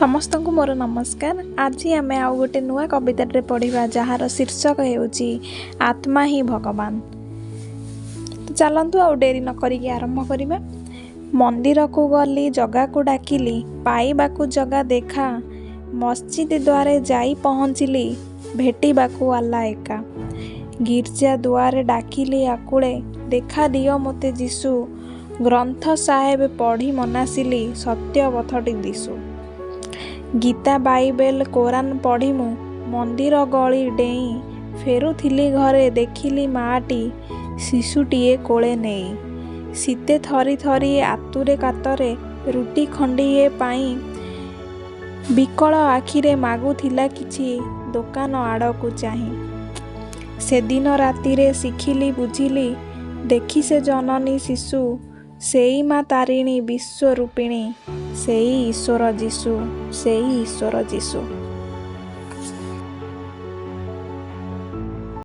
समस्त को मोर नमस्कार। आज आम आउ गोटे नुआ कविताटे पढ़ा जार शीर्षक होउची आत्मा ही भगवान। तो चलतु आउ डेरी न करिकी आरंभ करिबा। मंदिर को गली जगा को डाकिली पाइबा को जगा देखा, मस्जिद द्वारे जाई पहुँचली भेटिबाकू आला एका। गिर्जा द्वारे डाकिली आकुले देखा दियो मोते जीशु, ग्रंथ साहेब पढ़ी मनासिली सत्य पथटी दिशु। गीता बाइबेल कोरान पढ़ी मु मंदिर गली डेई, फेरुथिली घरे देखिली माटी शिशुटीए कोले नेई। शीते थरी थरी आतुरे कातरे रुटी खंडीए पाई, विकल आखिरे मागुथिला किछि दोकान आड़कू चाही। से दिन रातिरे शिखिली बुझिली देखी से जननी शिशु, सेई माँ तारिणी विश्व रूपिणी, सेई ईश्वर जीशु, सेई ईश्वर जीशु।